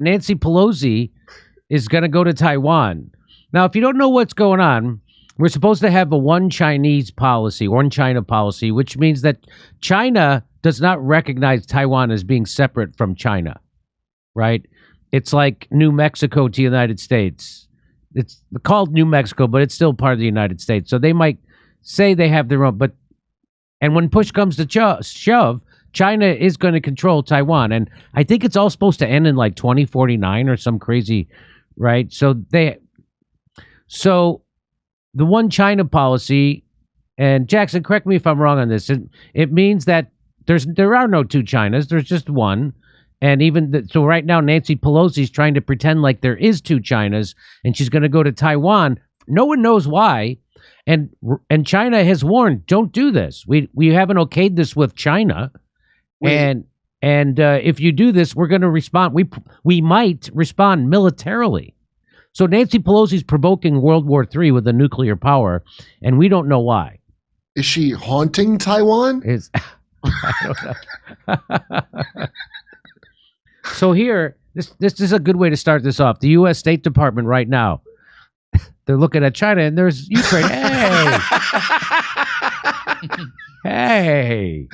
Nancy Pelosi is going to go to Taiwan. Now, if you don't know what's going on, we're supposed to have a one Chinese policy, one China policy, which means that China does not recognize Taiwan as being separate from China, right? It's like New Mexico to the United States. It's called New Mexico, but it's still part of the United States. So they might say they have their own, and when push comes to shove, China is going to control Taiwan. And I think it's all supposed to end in like 2049 or some crazy, right? So the one China policy, and Jackson, correct me if I'm wrong on this, it means that there are no two Chinas, there's just one. And so right now, Nancy Pelosi is trying to pretend like there is two Chinas, and she's going to go to Taiwan. No one knows why. And China has warned, don't do this. We haven't okayed this with China. Wait. And if you do this, we're going to respond. We might respond militarily. So Nancy Pelosi's provoking World War III with a nuclear power, and we don't know why. Is she haunting Taiwan? I don't know. So here, this is a good way to start this off. The U.S. State Department right now, they're looking at China, and there's Ukraine. Hey.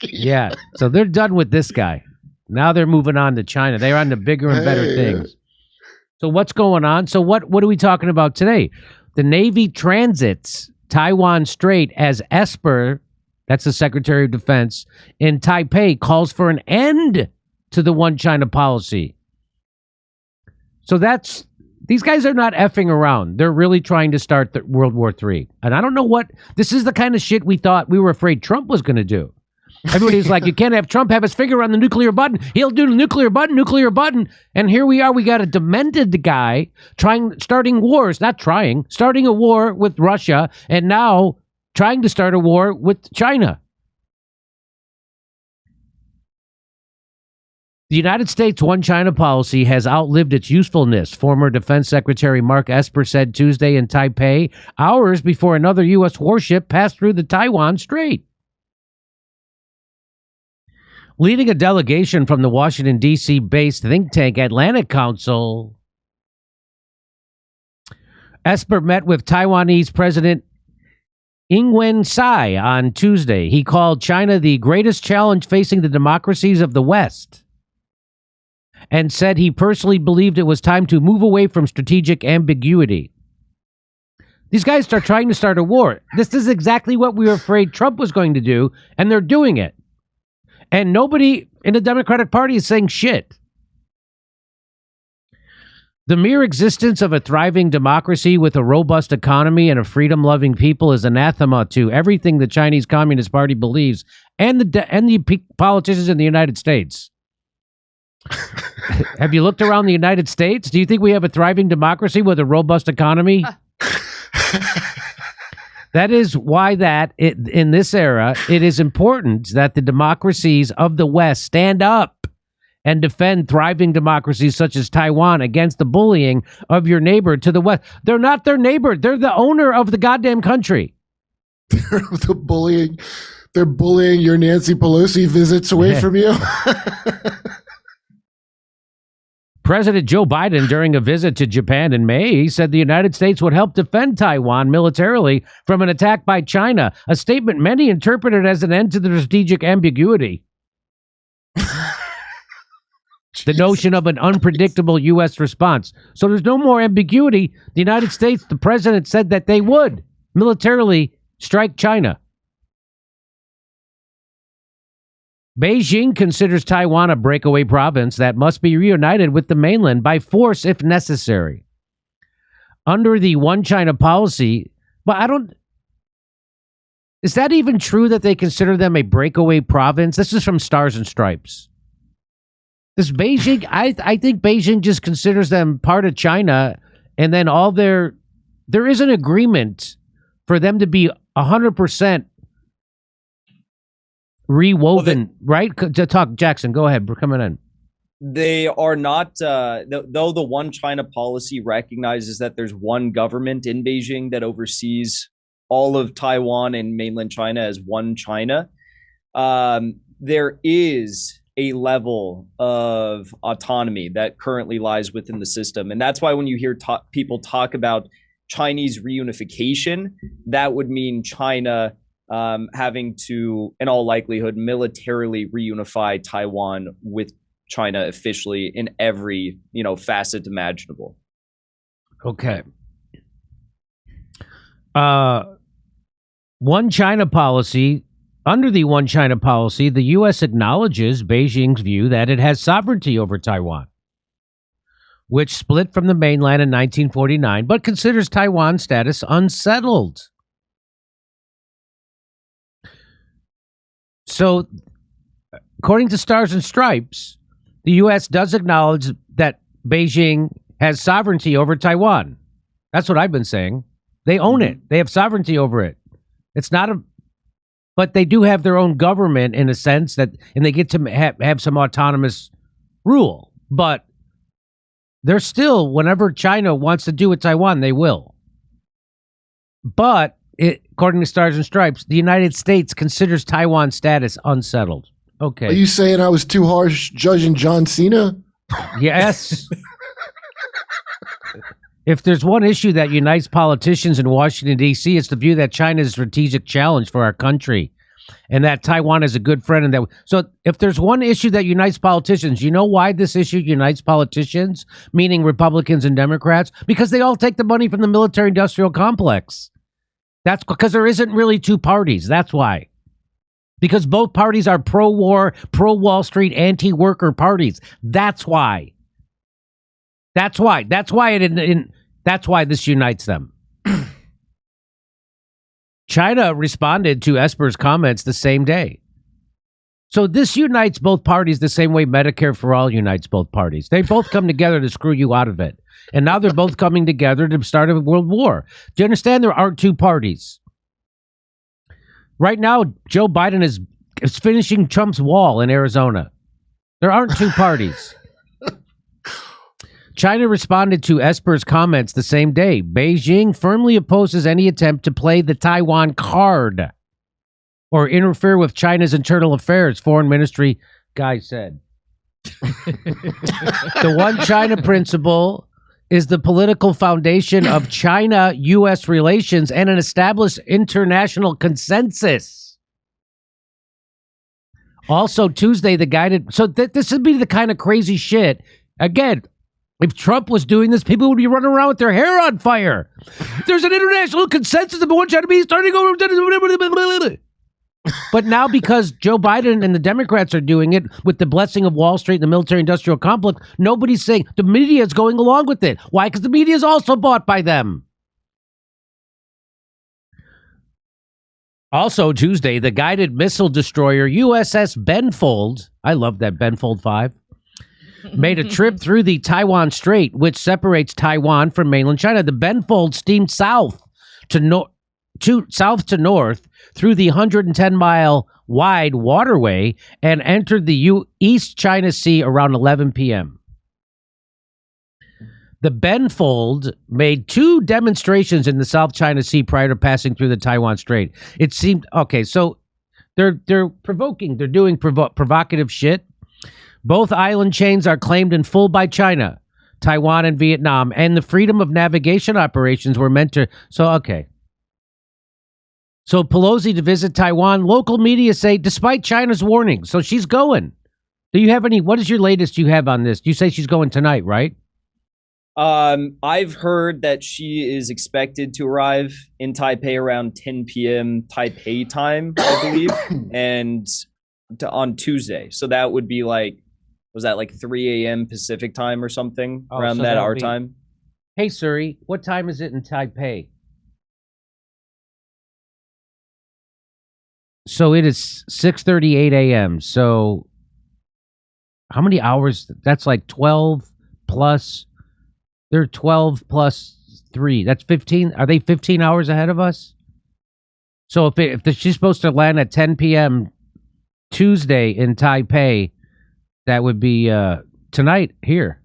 Yeah, so they're done with this guy. Now they're moving on to China. They're on to bigger and better things. So what's going on? So what are we talking about today? The Navy transits Taiwan Strait as Esper, that's the Secretary of Defense, in Taipei calls for an end to the one China policy. So these guys are not effing around. They're really trying to start the World War III. And I don't know this is the kind of shit we were afraid Trump was going to do. Everybody's like, you can't have Trump have his finger on the nuclear button. He'll do the nuclear button. And here we are. We got a demented guy starting a war with Russia, and now trying to start a war with China. The United States one China policy has outlived its usefulness, former Defense Secretary Mark Esper said Tuesday in Taipei, hours before another U.S. warship passed through the Taiwan Strait. Leading a delegation from the Washington, D.C.-based think tank Atlantic Council, Esper met with Taiwanese President Ing-wen Tsai on Tuesday. He called China the greatest challenge facing the democracies of the West and said he personally believed it was time to move away from strategic ambiguity. These guys are trying to start a war. This is exactly what we were afraid Trump was going to do, and they're doing it. And nobody in the Democratic Party is saying shit. The mere existence of a thriving democracy with a robust economy and a freedom-loving people is anathema to everything the Chinese Communist Party believes and the politicians in the United States. Have you looked around the United States? Do you think we have a thriving democracy with a robust economy? That is why in this era, it is important that the democracies of the West stand up and defend thriving democracies such as Taiwan against the bullying of your neighbor to the West. They're not their neighbor. They're the owner of the goddamn country. They're bullying your Nancy Pelosi visits away from you. President Joe Biden, during a visit to Japan in May, said the United States would help defend Taiwan militarily from an attack by China, a statement many interpreted as an end to the strategic ambiguity. The notion of an unpredictable U.S. response. So there's no more ambiguity. The United States, the president said that they would militarily strike China. Beijing considers Taiwan a breakaway province that must be reunited with the mainland by force if necessary. Under the one China policy, but is that even true that they consider them a breakaway province? This is from Stars and Stripes. This Beijing, I think Beijing just considers them part of China, and then there is an agreement for them to be 100% rewoven, right? To talk, Jackson, go ahead. We're coming in. They are not, though the one China policy recognizes that there's one government in Beijing that oversees all of Taiwan and mainland China as one China. There is a level of autonomy that currently lies within the system. And that's why when you hear people talk about Chinese reunification, that would mean China having to, in all likelihood, militarily reunify Taiwan with China officially in every, facet imaginable. Okay. One China policy. Under the One China policy, the U.S. acknowledges Beijing's view that it has sovereignty over Taiwan, which split from the mainland in 1949, but considers Taiwan's status unsettled. So, according to Stars and Stripes, the U.S. does acknowledge that Beijing has sovereignty over Taiwan. That's what I've been saying. They own it. They have sovereignty over it. It's not a... But they do have their own government in a sense that, and they get to have some autonomous rule. But they're still, whenever China wants to do with Taiwan, they will. But according to Stars and Stripes, the United States considers Taiwan's status unsettled. Okay. Are you saying I was too harsh judging John Cena? Yes. If there's one issue that unites politicians in Washington, D.C., it's the view that China is a strategic challenge for our country and that Taiwan is a good friend. And that, so if there's one issue that unites politicians, you know why this issue unites politicians, meaning Republicans and Democrats? Because they all take the money from the military-industrial complex. That's because there isn't really two parties. That's why. Because both parties are pro-war, pro-Wall Street, anti-worker parties. That's why. That's why. That's why that's why this unites them. China responded to Esper's comments the same day. So this unites both parties the same way Medicare for All unites both parties. They both come together to screw you out of it. And now they're both coming together to start a world war. Do you understand there aren't two parties? Right now, Joe Biden is finishing Trump's wall in Arizona. There aren't two parties. China responded to Esper's comments the same day. Beijing firmly opposes any attempt to play the Taiwan card or interfere with China's internal affairs, Foreign Ministry guy said. The One China principle is the political foundation of China-U.S. relations and an established international consensus. Also, Tuesday, the guided... So this would be the kind of crazy shit. Again, if Trump was doing this, people would be running around with their hair on fire. There's an international consensus of one China being starting over. But now because Joe Biden and the Democrats are doing it with the blessing of Wall Street and the military-industrial complex, nobody's saying the media is going along with it. Why? Because the media is also bought by them. Also Tuesday, the guided missile destroyer USS Benfold, I love that, Benfold 5, made a trip through the Taiwan Strait, which separates Taiwan from mainland China. The Benfold steamed south to north through the 110-mile wide waterway and entered the East China Sea around 11 p.m. The Benfold made 2 demonstrations in the South China Sea prior to passing through the Taiwan Strait. It seemed okay. So they're provoking. They're doing provocative shit. Both island chains are claimed in full by China, Taiwan, and Vietnam, and the freedom of navigation operations were meant to... So, okay. So Pelosi to visit Taiwan, local media say, despite China's warnings. So she's going. Do you have any... What is your latest you have on this? You say she's going tonight, right? I've heard that she is expected to arrive in Taipei around 10 p.m. Taipei time, I believe, and on Tuesday. So that would be like... Was that like 3 a.m. Pacific time or something around that our time? Hey, Suri, what time is it in Taipei? So it is 6:38 a.m. So how many hours? That's like 12 plus. They're 12 plus 3. That's 15. Are they 15 hours ahead of us? So if she's supposed to land at 10 p.m. Tuesday in Taipei, that would be tonight here,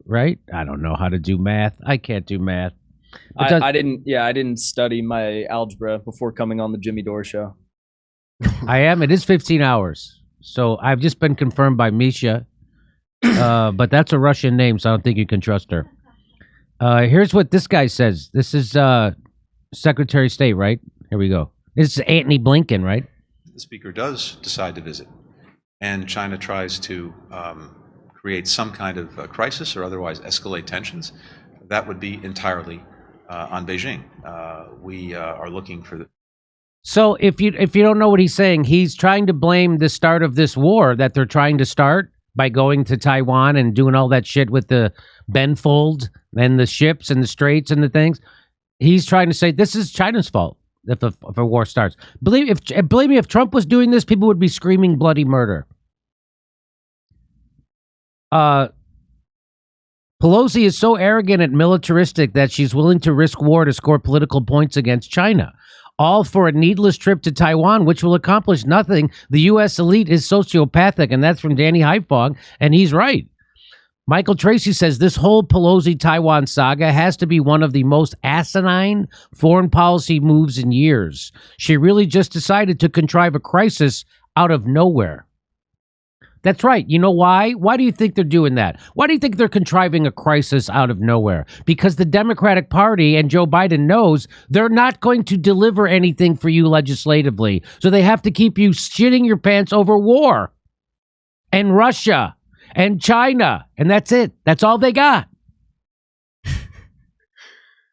right? I don't know how to do math. I can't do math. I didn't study my algebra before coming on the Jimmy Dore show. I am. It is 15 hours. So I've just been confirmed by Misha, but that's a Russian name, so I don't think you can trust her. Here's what this guy says. This is Secretary of State, right? Here we go. This is Antony Blinken, right? The speaker does decide to visit, and China tries to create some kind of crisis or otherwise escalate tensions, that would be entirely on Beijing. We are looking for the. So if you don't know what he's saying, he's trying to blame the start of this war that they're trying to start by going to Taiwan and doing all that shit with the Benfold and the ships and the straits and the things. He's trying to say this is China's fault if a war starts. Believe me, if Trump was doing this, people would be screaming bloody murder. Pelosi is so arrogant and militaristic that she's willing to risk war to score political points against China. All for a needless trip to Taiwan, which will accomplish nothing. The U.S. elite is sociopathic, and that's from Danny Heifong, and he's right. Michael Tracy says this whole Pelosi-Taiwan saga has to be one of the most asinine foreign policy moves in years. She really just decided to contrive a crisis out of nowhere. That's right. You know why? Why do you think they're doing that? Why do you think they're contriving a crisis out of nowhere? Because the Democratic Party and Joe Biden knows they're not going to deliver anything for you legislatively. So they have to keep you shitting your pants over war and Russia and China. And that's it. That's all they got.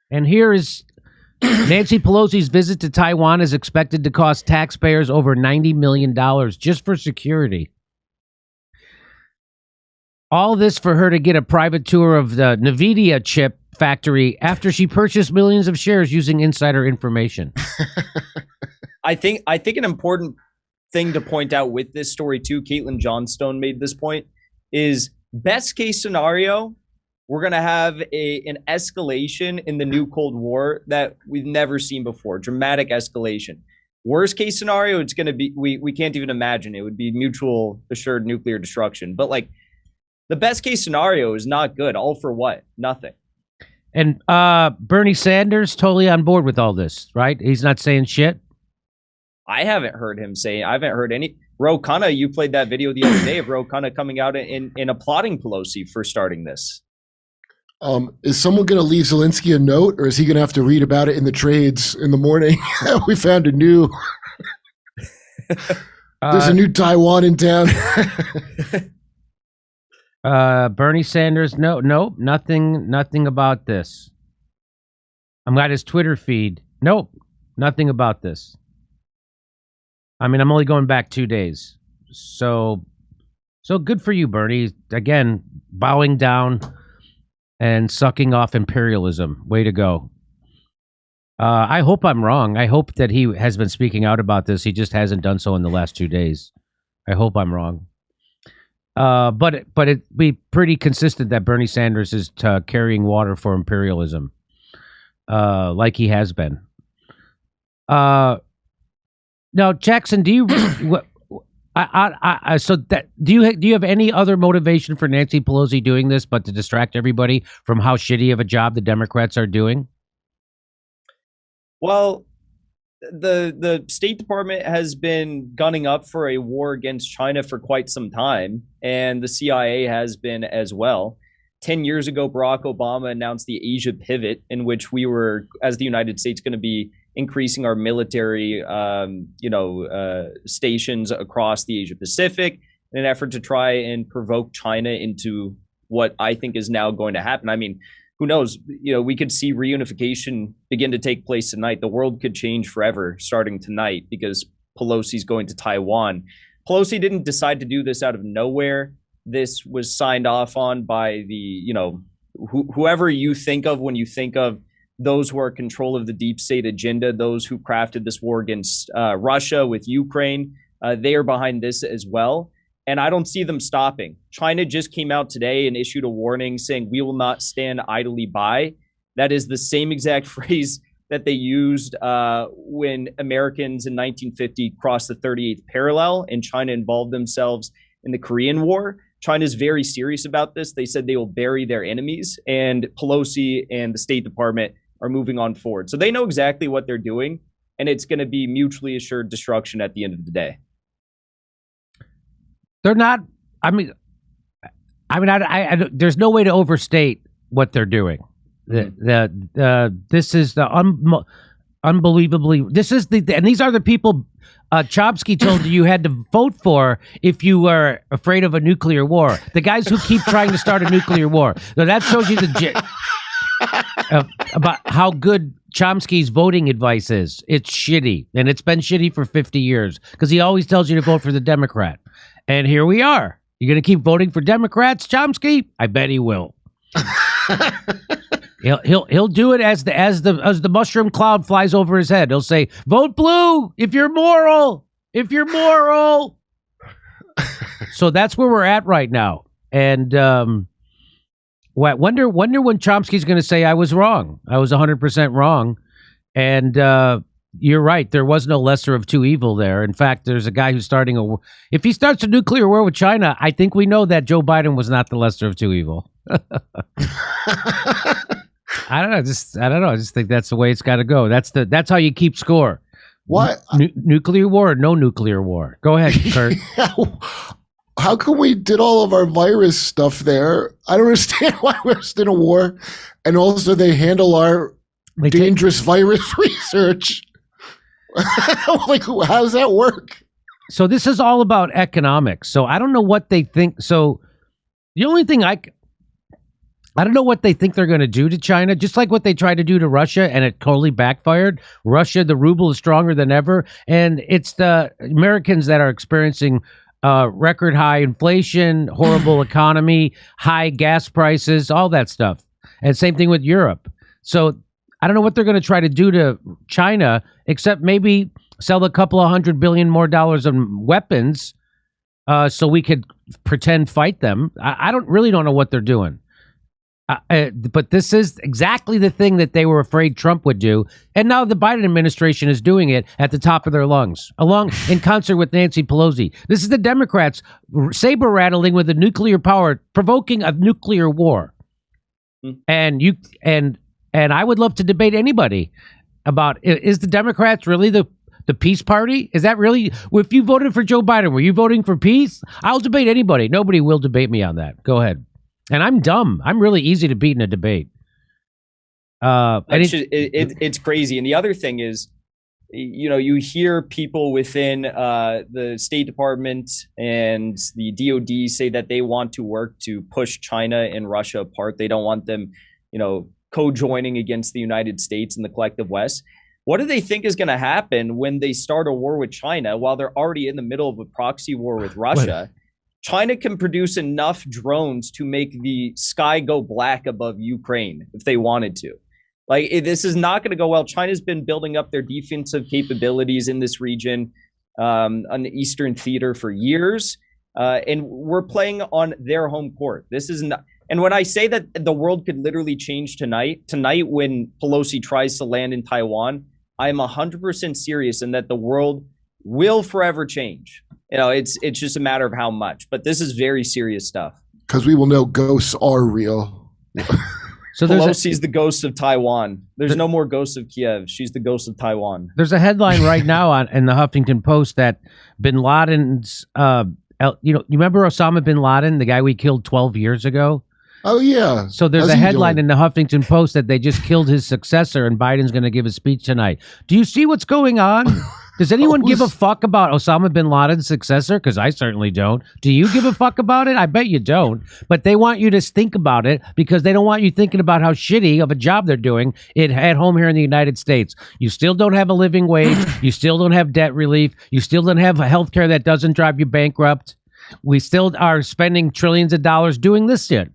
And here is Nancy Pelosi's visit to Taiwan is expected to cost taxpayers over $90 million just for security. All this for her to get a private tour of the NVIDIA chip factory after she purchased millions of shares using insider information. I think an important thing to point out with this story too, Caitlin Johnstone made this point, is best case scenario, we're going to have an escalation in the new Cold War that we've never seen before, dramatic escalation. Worst case scenario, it's going to be, we can't even imagine. It would be mutual assured nuclear destruction. But like, the best case scenario is not good. All for what? Nothing. And Bernie Sanders totally on board with all this, right? He's not saying shit. I haven't heard him say. I haven't heard any. Ro Khanna, you played that video the other day of Ro Khanna coming out and applauding Pelosi for starting this. Is someone going to leave Zelensky a note, or is he going to have to read about it in the trades in the morning? We found a new. There's a new Taiwan in town. Bernie Sanders, nope, nothing about this. I'm got his Twitter feed. Nope, nothing about this. I mean, I'm only going back 2 days. So good for you, Bernie. Again, bowing down and sucking off imperialism. Way to go. I hope I'm wrong. I hope that he has been speaking out about this. He just hasn't done so in the last 2 days. I hope I'm wrong. But it'd be pretty consistent that Bernie Sanders is carrying water for imperialism, like he has been. Now, Jackson, do you? do you have any other motivation for Nancy Pelosi doing this, but to distract everybody from how shitty of a job the Democrats are doing? Well, the State Department has been gunning up for a war against China for quite some time, and the CIA has been as well. 10 years ago, Barack Obama announced the Asia pivot, in which we were, as the United States, going to be increasing our military, stations across the Asia Pacific in an effort to try and provoke China into what I think is now going to happen. I mean, who knows? We could see reunification begin to take place tonight. The world could change forever starting tonight because Pelosi's going to Taiwan. Pelosi didn't decide to do this out of nowhere. This was signed off on by the, whoever you think of when you think of those who are in control of the deep state agenda, those who crafted this war against Russia with Ukraine. They are behind this as well. And I don't see them stopping. China just came out today and issued a warning saying we will not stand idly by. That is the same exact phrase that they used when Americans in 1950 crossed the 38th parallel and China involved themselves in the Korean War. China is very serious about this. They said they will bury their enemies, and Pelosi and the State Department are moving on forward. So they know exactly what they're doing, and it's going to be mutually assured destruction at the end of the day. They're not. I mean, there's no way to overstate what they're doing. This is the unbelievably. This is and these are the people Chomsky told you had to vote for if you were afraid of a nuclear war. The guys who keep trying to start a nuclear war. Now that shows you about how good Chomsky's voting advice is. It's shitty, and it's been shitty for 50 years because he always tells you to vote for the Democrat. And here we are. You're going to keep voting for Democrats, Chomsky? I bet he will. He'll do it as the mushroom cloud flies over his head. He'll say, "Vote blue if you're moral. If you're moral." So that's where we're at right now. And wonder when Chomsky's going to say, "I was wrong. I was 100% wrong." And you're right. There was no lesser of two evil there. In fact, there's a guy who's starting if he starts a nuclear war with China, I think we know that Joe Biden was not the lesser of two evil. I don't know. I just think that's the way it's got to go. That's how you keep score. What? Nuclear war or no nuclear war? Go ahead, Kurt. How come we did all of our virus stuff there? I don't understand why we're still in a war. And also they handle our dangerous virus research. Like, how does that work? So this is all about economics. So I don't know what they think. So the only thing I don't know what they think they're going to do to China, just like what they tried to do to Russia, and it totally backfired. Russia, the ruble is stronger than ever, and it's the Americans that are experiencing record high inflation, horrible economy, high gas prices, all that stuff. And same thing with Europe. So I don't know what they're going to try to do to China, except maybe sell a couple of $100 billion more in weapons so we could pretend fight them. I don't know what they're doing. But this is exactly the thing that they were afraid Trump would do. And now the Biden administration is doing it at the top of their lungs, along in concert with Nancy Pelosi. This is the Democrats saber rattling with a nuclear power, provoking a nuclear war. And I would love to debate anybody about, is the Democrats really the peace party? Is that really, if you voted for Joe Biden, were you voting for peace? I'll debate anybody. Nobody will debate me on that. Go ahead. And I'm dumb. I'm really easy to beat in a debate. It's crazy. And the other thing is, you hear people within the State Department and the DOD say that they want to work to push China and Russia apart. They don't want them, co-joining against the United States and the collective West. What do they think is going to happen when they start a war with China while they're already in the middle of a proxy war with Russia? China can produce enough drones to make the sky go black above Ukraine if they wanted to. This is not going to go well. China's been building up their defensive capabilities in this region on the Eastern Theater for years, and we're playing on their home court. This is not. And when I say that the world could literally change tonight when Pelosi tries to land in Taiwan, I'm 100% serious in that the world will forever change. It's just a matter of how much. But this is very serious stuff. Because we will know ghosts are real. So Pelosi's the ghost of Taiwan. There's no more ghosts of Kiev. She's the ghost of Taiwan. There's a headline right now in the Huffington Post that Bin Laden's, you remember Osama Bin Laden, the guy we killed 12 years ago? Oh, yeah. So there's a headline in the Huffington Post that they just killed his successor and Biden's going to give a speech tonight. Do you see what's going on? Does anyone give a fuck about Osama bin Laden's successor? Because I certainly don't. Do you give a fuck about it? I bet you don't. But they want you to think about it because they don't want you thinking about how shitty of a job they're doing at home here in the United States. You still don't have a living wage. You still don't have debt relief. You still don't have health care that doesn't drive you bankrupt. We still are spending trillions of dollars doing this shit.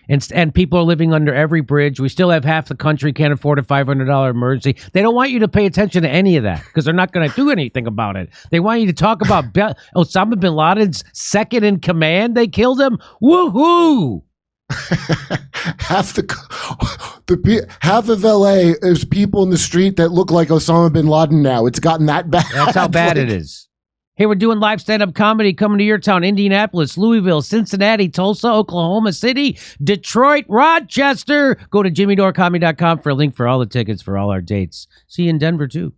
And people are living under every bridge. We still have half the country can't afford a $500 emergency. They don't want you to pay attention to any of that because they're not going to do anything about it. They want you to talk about Osama bin Laden's second in command. They killed him. Woohoo! half of LA is people in the street that look like Osama bin Laden now. It's gotten that bad. That's how bad it is. Hey, we're doing live stand-up comedy coming to your town, Indianapolis, Louisville, Cincinnati, Tulsa, Oklahoma City, Detroit, Rochester. Go to jimmydorecomedy.com for a link for all the tickets for all our dates. See you in Denver, too.